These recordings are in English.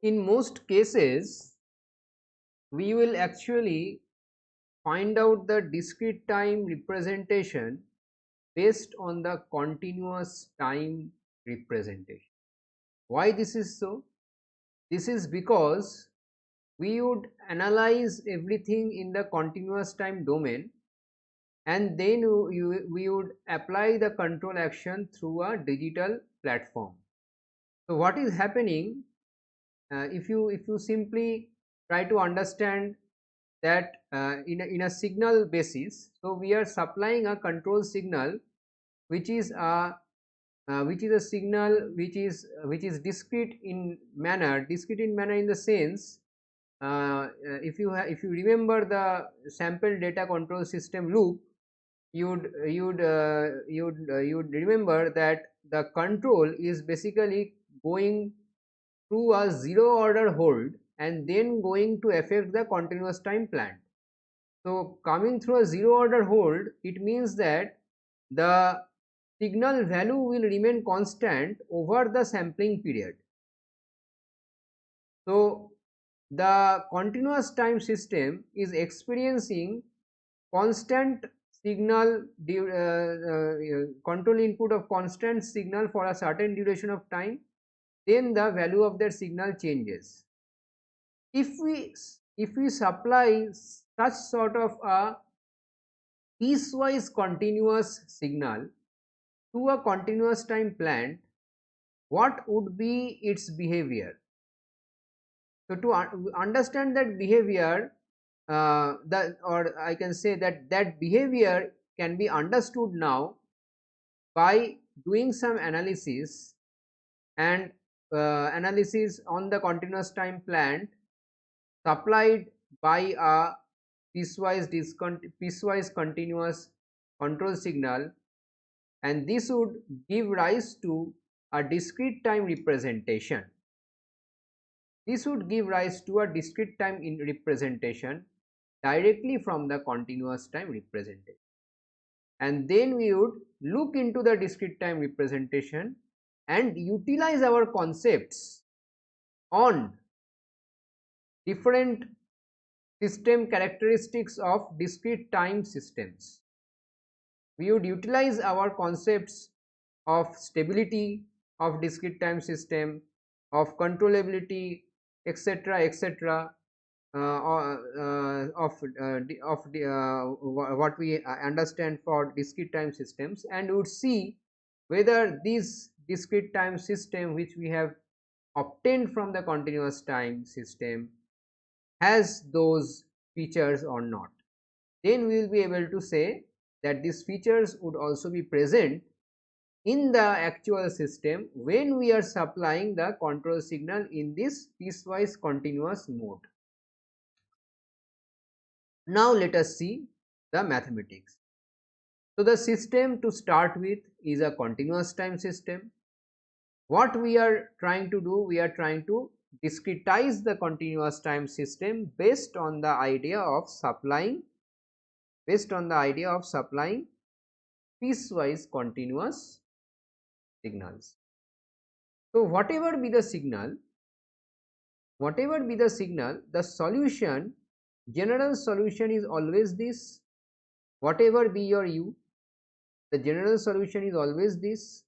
in most cases we will actually find out the discrete time representation based on the continuous time representation. Why this is so? This is because we would analyze everything in the continuous time domain, and then we would apply the control action through a digital platform. So what is happening, if you simply try to understand that in a signal basis, so we are supplying a control signal which is a signal which is discrete in manner in the sense, if you remember the sample data control system loop, you'd remember that the control is basically going through a zero order hold and then going to affect the continuous time plant. So coming through a zero order hold, it means that the signal value will remain constant over the sampling period. So the continuous time system is experiencing constant signal control input of constant signal for a certain duration of time, then the value of that signal changes. If we supply such sort of a piecewise continuous signal to a continuous time plant, what would be its behavior? So to understand that behavior, or I can say that behavior can be understood now by doing some analysis, and analysis on the continuous time plant supplied by a piecewise continuous control signal, and this would give rise to a discrete time representation. This would give rise to a discrete time in representation directly from the continuous time representation, and then we would look into the discrete time representation and utilize our concepts on different system characteristics of discrete time systems. We would utilize our concepts of stability of discrete time system, of controllability, etc., etc., what we understand for discrete time systems, and would see whether this discrete time system which we have obtained from the continuous time system has those features or not. Then we will be able to say that these features would also be present in the actual system when we are supplying the control signal in this piecewise continuous mode. Now let us see the mathematics. So the system to start with is a continuous time system. What we are trying to do, we are trying to discretize the continuous time system based on the idea of supplying piecewise continuous signals. So whatever be the signal, the solution, general solution is always this. Whatever be your u, the general solution is always this.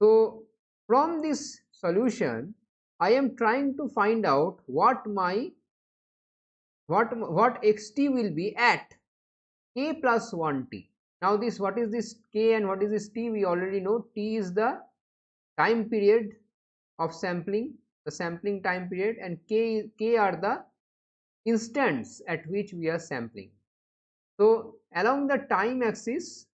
So from this solution, I am trying to find out what xt will be at k plus 1 t. Now this, what is this k and what is this t? We already know t is the time period of sampling, the sampling time period, and k are the instants at which we are sampling. So along the time axis,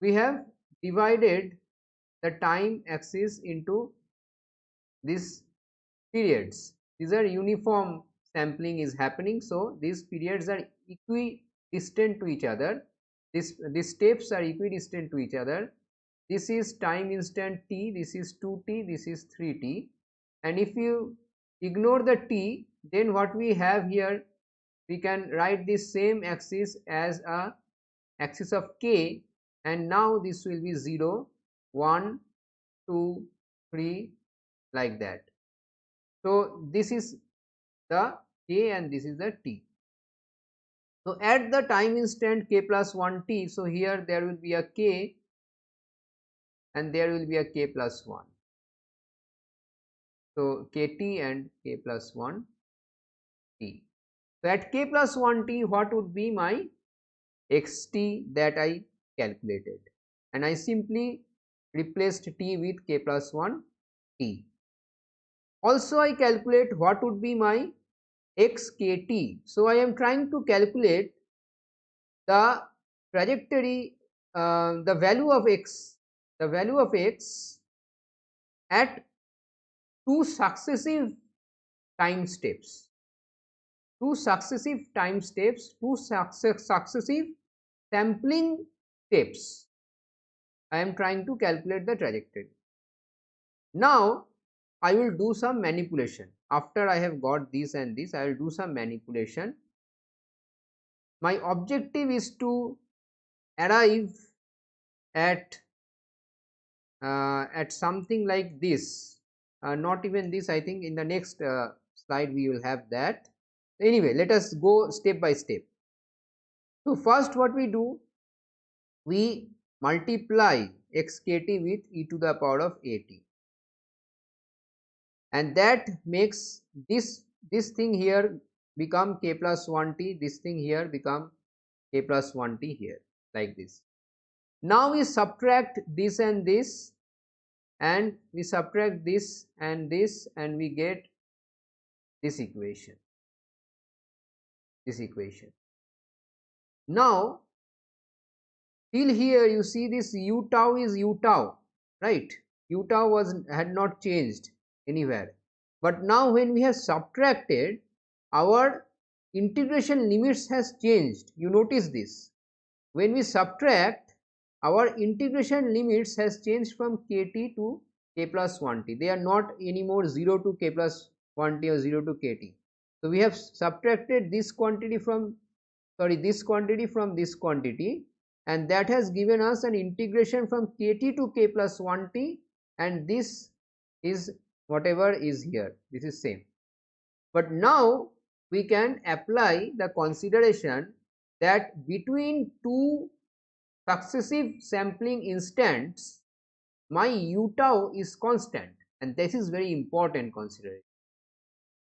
we have divided the time axis into these periods. These are uniform sampling is happening, so these periods are equidistant to each other. These steps are equidistant to each other. This is time instant t, this is 2t, this is 3t, and if you ignore the t, then what we have here, we can write this same axis as a axis of k, and now this will be 0, 1, 2, 3 like that. So this is the k and this is the t. So at the time instant k plus 1 t, so here there will be a k and there will be a k plus 1. So kt and k plus 1 t. So at k plus 1 t, what would be my xt that I calculated, and I simply replaced t with k plus 1 t. Also I calculate what would be my xkt. So I am trying to calculate the trajectory, the value of x at two successive time steps, two successive sampling steps. I am trying to calculate the trajectory. Now I will do some manipulation. After I have got this and this, I will do some manipulation. My objective is to arrive at something like this. Not even this, I think in the next slide we will have that. Anyway, let us go step by step. So first what we do, we multiply xkt with e to the power of at, and that makes this thing here become k plus 1 t, this thing here become k plus 1 t here, like this. Now we subtract this and this, and we subtract this and this, and we get this equation. Now till here you see this u tau is u tau, right? U tau had not changed anywhere, but now when we have subtracted, our integration limits has changed. You notice this, when we subtract, our integration limits has changed from kt to k plus 1 t. They are not anymore 0 to k plus 1 t or 0 to kt. So we have subtracted this quantity from this quantity, and that has given us an integration from kt to k plus 1 t, and this is whatever is here, this is same. But now we can apply the consideration that between two successive sampling instants my u tau is constant, and this is very important consideration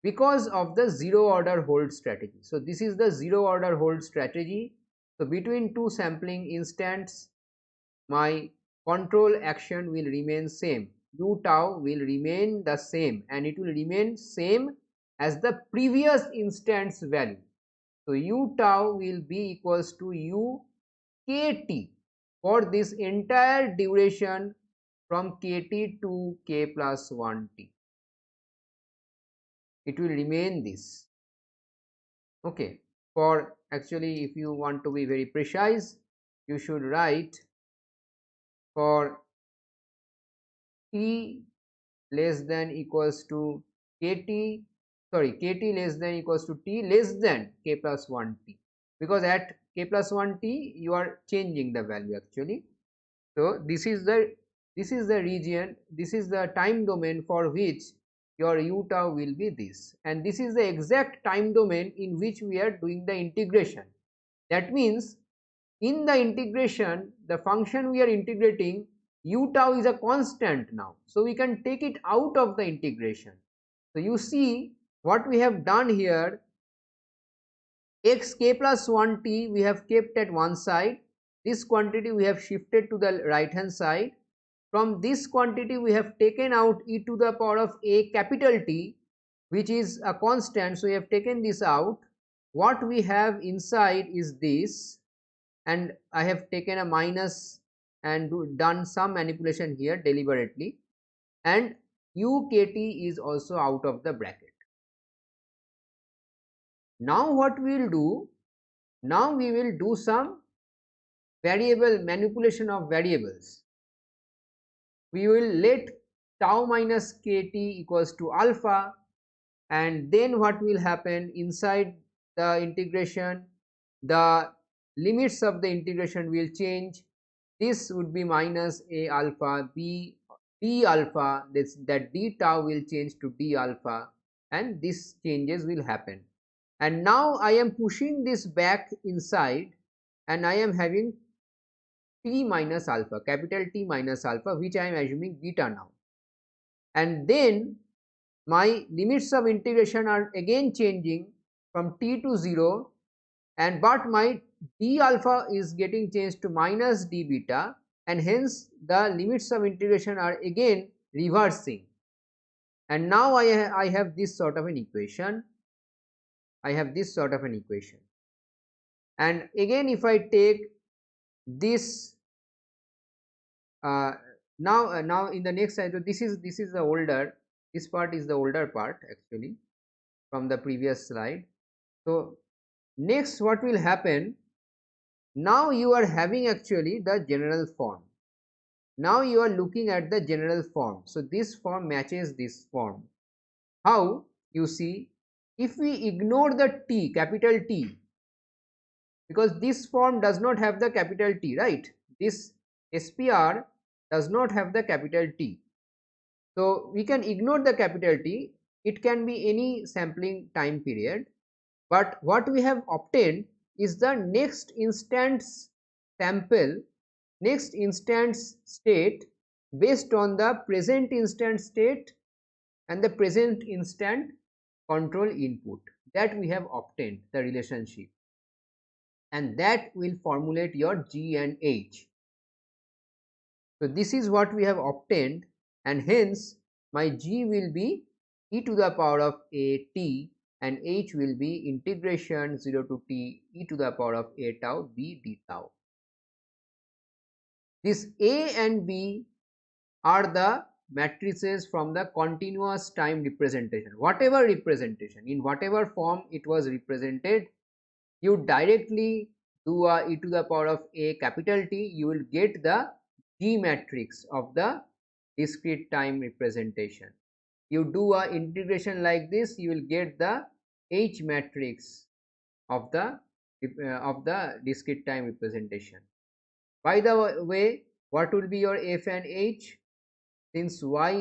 because of the zero order hold strategy. So this is the zero order hold strategy. So between two sampling instants my control action will remain same, u tau will remain the same, and it will remain same as the previous instant's value. So u tau will be equals to u kt for this entire duration from kt to k plus 1 t. It will remain this. Okay, for actually if you want to be very precise, you should write for t less than equals to kt, kt less than equals to t less than k plus 1 t, because at k plus 1 t you are changing the value actually. So this is the region, this is the time domain for which your u tau will be this, and this is the exact time domain in which we are doing the integration. That means in the integration, the function we are integrating, u tau is a constant now, so we can take it out of the integration. So you see what we have done here, x k plus 1 t we have kept at one side, this quantity we have shifted to the right hand side. From this quantity we have taken out e to the power of a capital T, which is a constant, so we have taken this out. What we have inside is this, and I have taken a minus and done some manipulation here deliberately, and ukt is also out of the bracket. Now what we will do, now we will do some variable manipulation of variables. We will let tau minus kt equals to alpha, and then what will happen inside the integration, the limits of the integration will change. This would be minus a alpha b d alpha, that d tau will change to d alpha, and these changes will happen. And now I am pushing this back inside, and I am having t minus alpha, capital T minus alpha, which I am assuming beta now. And then my limits of integration are again changing from t to 0, and but my d alpha is getting changed to minus d beta, and hence the limits of integration are again reversing. And now I have this sort of an equation. I have this sort of an equation. And again, if I take this now in the next slide, so this is the older, this part is the older part actually from the previous slide. So next what will happen, now you are having actually the general form. Now you are looking at the general form. So this form matches this form. How? You see, if we ignore the T, capital T, because this form does not have the capital T, right? This SPR does not have the capital T. So we can ignore the capital T. It can be any sampling time period. But what we have obtained is the next instance sample, next instance state based on the present instant state and the present instant control input. That we have obtained the relationship, and that will formulate your G and H. So this is what we have obtained, and hence my G will be e to the power of a t, and H will be integration 0 to t e to the power of a tau b d tau. This A and B are the matrices from the continuous time representation. Whatever representation, in whatever form it was represented, you directly do a e to the power of a capital T, you will get the G matrix of the discrete time representation. You do a integration like this, you will get the H matrix of the discrete time representation. By the way, what will be your F and H? Since y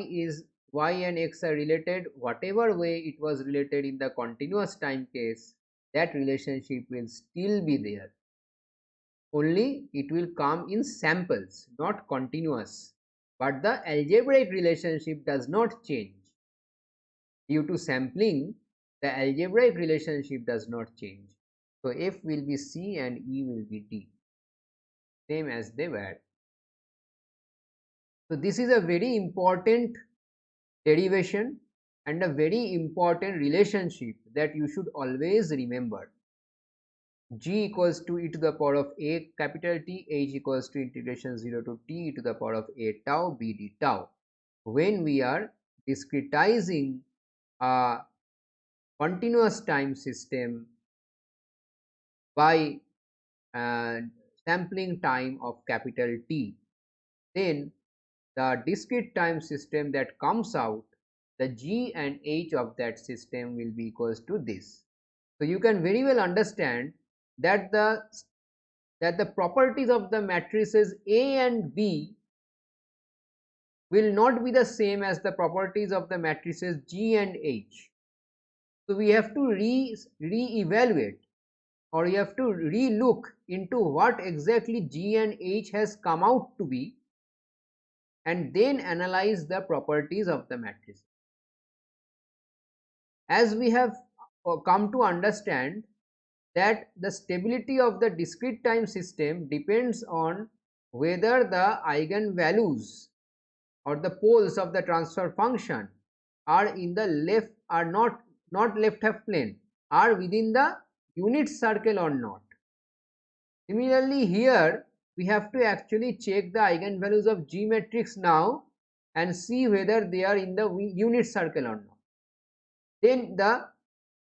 and x are related, whatever way it was related in the continuous time case, that relationship will still be there. Only it will come in samples, not continuous. But the algebraic relationship does not change. Due to sampling, the algebraic relationship does not change. So F will be C and E will be D, same as they were. So this is a very important derivation and a very important relationship that you should always remember. G equals to e to the power of a capital T, H equals to integration 0 to t e to the power of a tau b d tau. When we are discretizing a continuous time system by sampling time of capital T, then the discrete time system that comes out, the G and H of that system will be equals to this. So you can very well understand that the properties of the matrices A and B will not be the same as the properties of the matrices G and H. So we have to re-evaluate, or you have to re-look into what exactly G and H has come out to be, and then analyze the properties of the matrix. As we have come to understand that the stability of the discrete time system depends on whether the eigenvalues or the poles of the transfer function are in the left, are not left half plane, are within the unit circle or not. Similarly, here we have to actually check the eigenvalues of G matrix now and see whether they are in the unit circle or not. Then the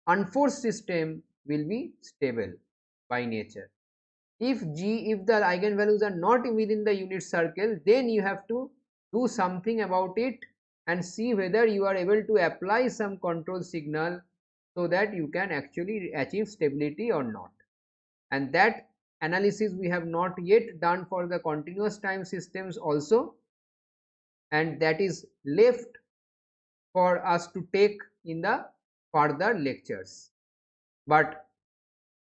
unforced system will be stable by nature. If the eigenvalues are not within the unit circle, then you have to do something about it and see whether you are able to apply some control signal so that you can actually achieve stability or not. And that analysis we have not yet done for the continuous time systems also. and that is left for us to take in the further lectures. But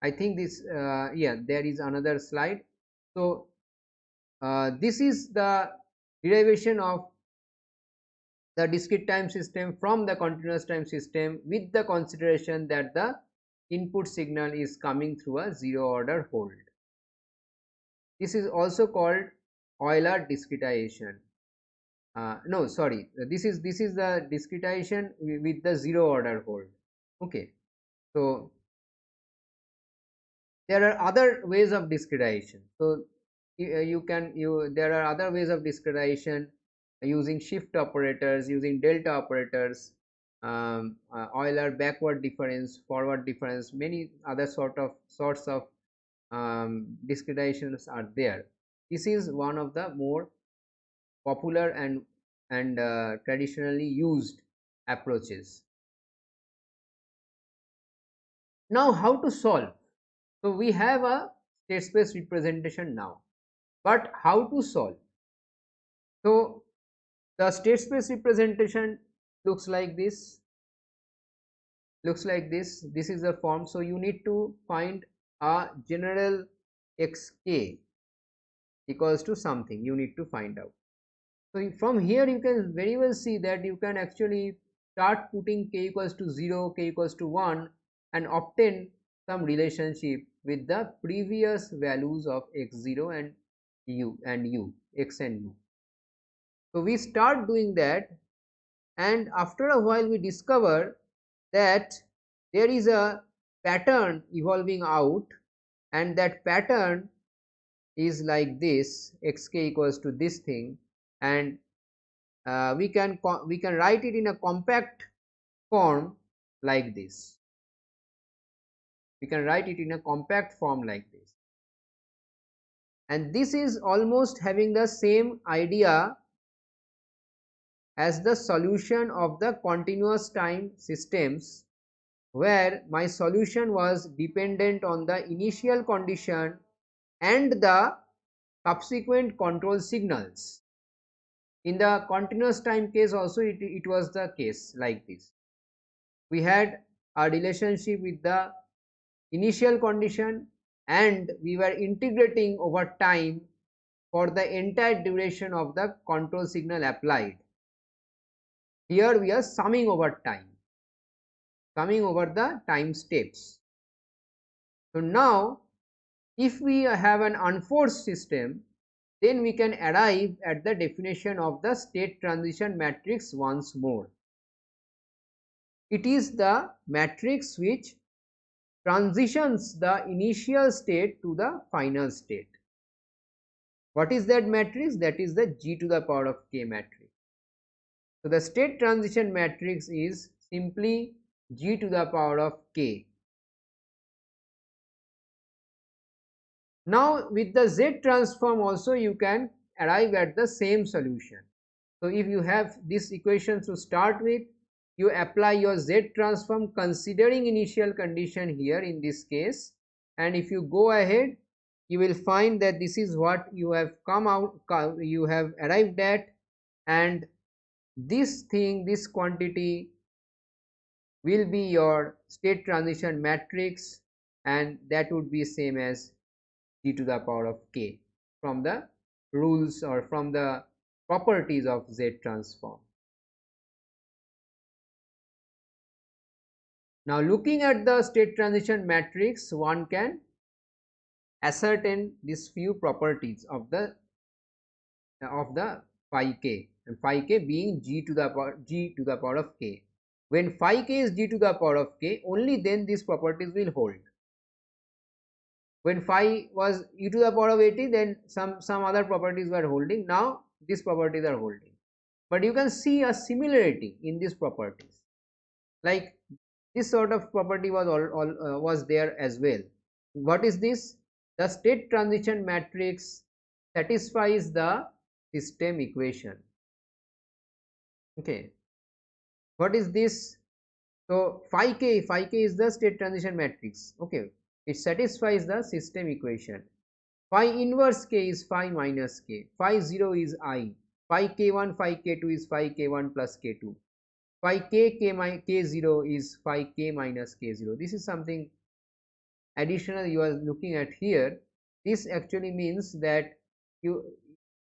I think this yeah, there is another slide. So this is the derivation of the discrete time system from the continuous time system, with the consideration that the input signal is coming through a zero order hold. This is also called Euler discretization. No, sorry, this is the discretization with the zero order hold. Okay, so there are other ways of discretization. So there are other ways of discretization using shift operators, using delta operators, Euler backward difference, forward difference, many other sorts of discretizations are there. This is one of the more popular and traditionally used approaches. Now, how to solve? So we have a state space representation now, but how to solve? So the state space representation looks like this. This is the form. So you need to find a general xk equals to something. You need to find out. So from here you can very well see that you can actually start putting k equals to 0, k equals to 1, and obtain some relationship with the previous values of x0 and x and u. So we start doing that, and after a while we discover that there is a pattern evolving out, and that pattern is like this: xk equals to this thing, and we can write it in a compact form like this. We can write it in a compact form like this, and this is almost having the same idea as the solution of the continuous time systems, where my solution was dependent on the initial condition and the subsequent control signals. In the continuous time case also it was the case like this. We had a relationship with the initial condition, and we were integrating over time for the entire duration of the control signal applied. Here we are summing over time, summing over the time steps. So now if we have an unforced system, then we can arrive at the definition of the state transition matrix once more. It is the matrix which transitions the initial state to the final state. What is that matrix? That is the g to the power of k matrix. So the state transition matrix is simply g to the power of k. Now with the Z transform also you can arrive at the same solution. So if you have this equation to start with, you apply your Z transform considering initial condition here in this case, and if you go ahead you will find that this is what you have you have arrived at, and this thing, this quantity will be your state transition matrix, and that would be same as g to the power of k from the rules or from the properties of Z transform. Now looking at the state transition matrix, one can ascertain these few properties of the phi k, and phi k being g to the power of k. When phi k is g to the power of k, only then these properties will hold. When phi was e to the power of 80, then some other properties were holding. Now these properties are holding, but you can see a similarity in these properties, like this sort of property was there as well. What is this? The state transition matrix satisfies the system equation. Okay, what is this? So phi k is the state transition matrix. Okay, it satisfies the system equation. Phi inverse k is phi minus k, phi 0 is I, phi k1 phi k2 is phi k1 plus k2, phi k0 is phi k minus k0. This is something additional you are looking at here. This actually means that you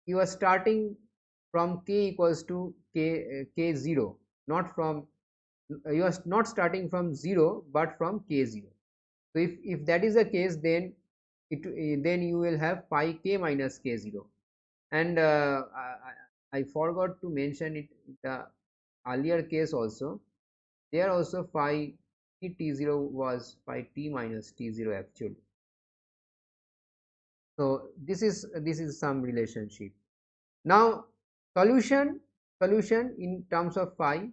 you are starting from k equals to k0, not from, you are not starting from 0 but from k0. So if that is the case, then then you will have phi k minus k0. And I forgot to mention it in the earlier case also. There also phi t0 was phi t minus t0 actually. So this is some relationship. Now solution in terms of phi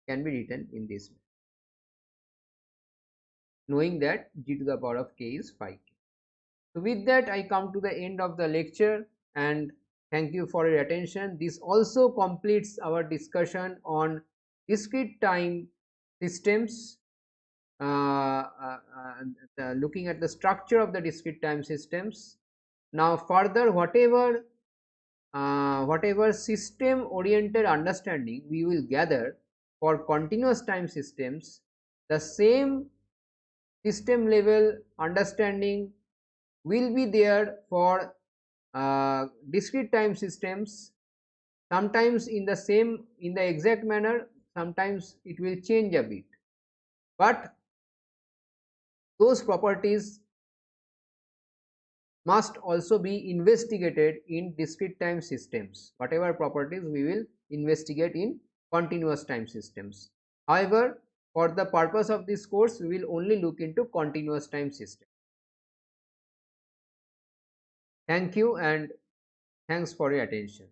can be written in this way, knowing that g to the power of k is phi k. So with that I come to the end of the lecture, and thank you for your attention. This also completes our discussion on discrete time systems, looking at the structure of the discrete time systems. Now further, whatever system oriented understanding we will gather for continuous time systems, the same system level understanding will be there for discrete time systems, sometimes in the exact manner, sometimes it will change a bit, but those properties must also be investigated in discrete time systems. Whatever properties we will investigate in continuous time systems. However, for the purpose of this course, we will only look into continuous time systems. Thank you and thanks for your attention.